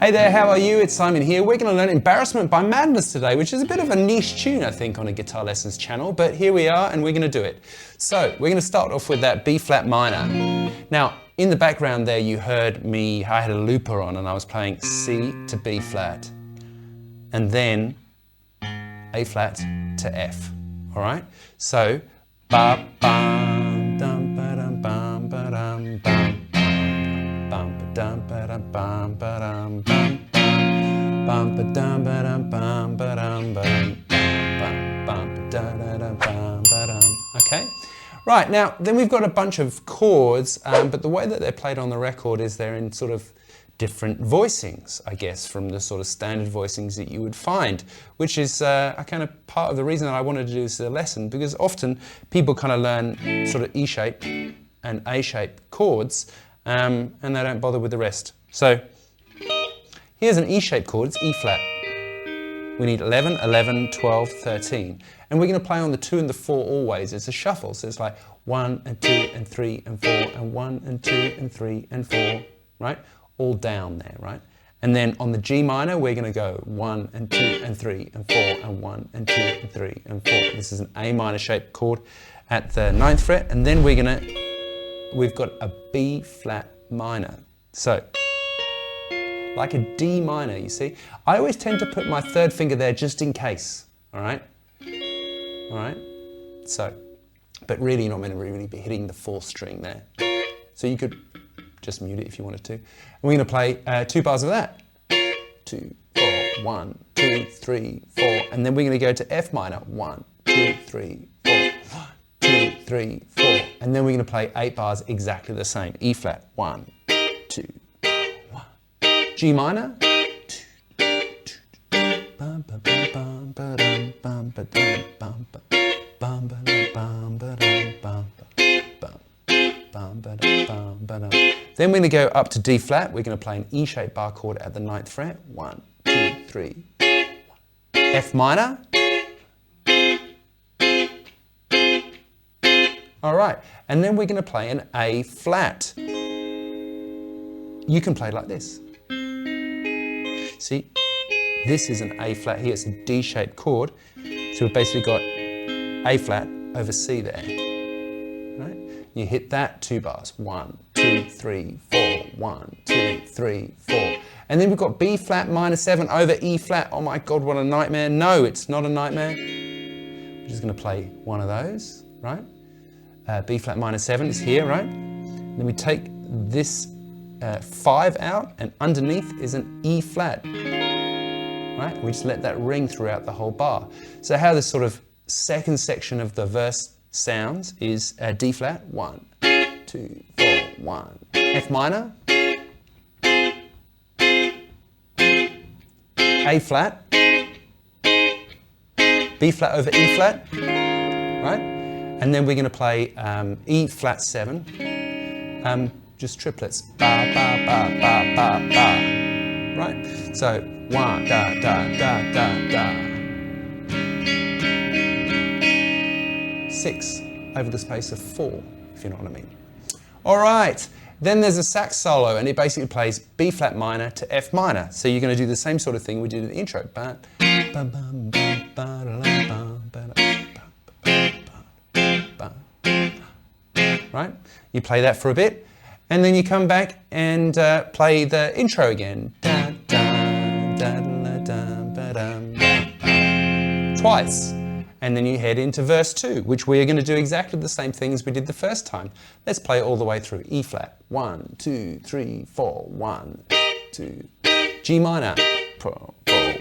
Hey there, how are you? It's Simon here. We're going to learn Embarrassment by Madness today, which is a bit of a niche tune, I think, on a Guitar Lessons channel, but here we are and we're going to do it. So, we're going to start off with that B flat minor. Now, in the background there you heard me, I had a looper on and I was playing C to B flat, and then A flat to F, alright? So, ba bum dum ba dum bum ba dum bum. Bum ba dum ba dum bum ba dum bum bum ba dum ba dum bum ba dum bum bum ba dum bum ba dum. Okay, right, now then we've got a bunch of chords, but the way that they're played on the record is they're in sort of different voicings, I guess, from the sort of standard voicings that you would find, which is a kind of part of the reason that I wanted to do this lesson, because often people kind of learn sort of E shape and A shape chords, and they don't bother with the rest. So here's an E-shaped chord, it's E flat. We need 11, 11, 12, 13. And we're going to play on the 2 and the 4 always. It's a shuffle, so it's like 1 and 2 and 3 and 4 and 1 and 2 and 3 and 4, right? All down there, right? And then on the G minor, we're going to go 1 and 2 and 3 and 4 and 1 and 2 and 3 and 4. This is an A minor shaped chord at the 9th fret, and then we've got a B flat minor. So, like a D minor, you see. I always tend to put my third finger there just in case, all right? All right? So, but really you're not meant to really be hitting the 4th string there. So you could just mute it if you wanted to. And we're going to play 2 bars of that. 2, 4, 1, 2, 3, 4. And then we're going to go to F minor. 1, 2, 3, 4. 1, 2, 3, 4. And then we're going to play 8 bars exactly the same. E flat. 1, 2, 1. G minor. 2, 2, bum ba bum ba dum bum ba dum bum ba bum ba dum bum ba dum bum bum ba dum bum ba dum. Then we're going to go up to D flat. We're going to play an E-shaped bar chord at the 9th fret. 1, 2, 3. 1. F minor. All right, and then we're going to play an A flat. You can play like this. See, this is an A flat here. It's a D-shaped chord. So we've basically got A flat over C there. Right? You hit that 2 bars. 1, 2, 3, 4. 1, 2, 3, 4. And then we've got B flat minor 7 over E flat. Oh my God, what a nightmare. No, it's not a nightmare. We're just going to play one of those, right? B flat minor 7 is here, right? Then we take this 5 out, and underneath is an E flat, right? We just let that ring throughout the whole bar. So how this sort of second section of the verse sounds is D flat, 1, 2, 4, 1. F minor, A flat, B flat over E flat, right? And then we're going to play E flat 7, just triplets, ba ba ba ba ba ba, right? So 1 da da da da da, 6 over the space of 4, if you know what I mean. All right, then there's a sax solo, and it basically plays B flat minor to F minor. So you're going to do the same sort of thing we did in the intro. Right? You play that for a bit, and then you come back and play the intro again. Twice. And then you head into verse 2, which we are going to do exactly the same thing as we did the first time. Let's play it all the way through. E flat. 1, 2, 3, 4. 1, 2. G minor. 4,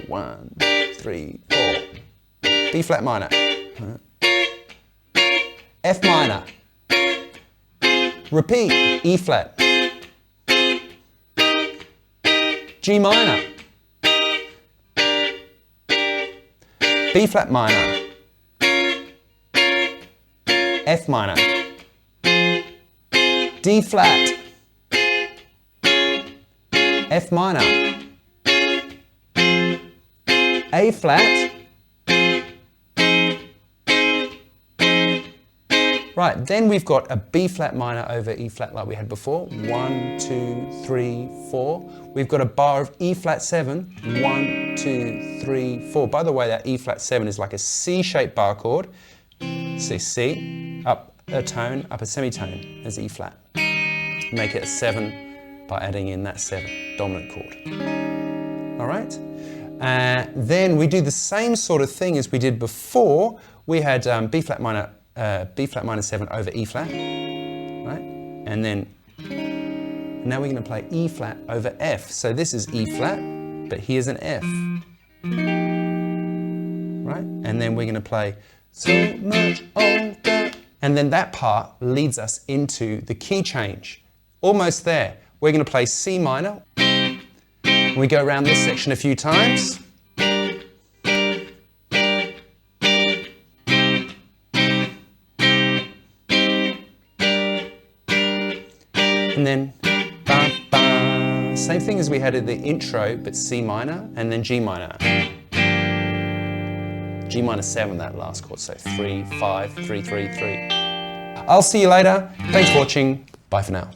1, 3, 4. B flat minor. F minor. Repeat. E flat. G minor. B flat minor. F minor. D flat. F minor. A flat. Right, then we've got a B flat minor over E flat like we had before. 1, 2, 3, 4. We've got a bar of E flat 7. 1, 2, 3, 4. By the way, that E flat 7 is like a C-shaped bar chord. So C, up a tone, up a semitone as E flat. Make it a 7 by adding in that 7, dominant chord. All right? Then we do the same sort of thing as we did before. We had B flat minor 7 over E flat, right? And then now we're going to play E flat over F. So this is E flat, but here's an F, right? And then we're going to play so much older. And then that part leads us into the key change. Almost there. We're going to play C minor. We go around this section a few times. And then ba, ba. Same thing as we had in the intro, but C minor and then G minor. G minor 7, that last chord, so 3, 5, 3, 3, 3. I'll see you later. Thanks for watching. Bye for now.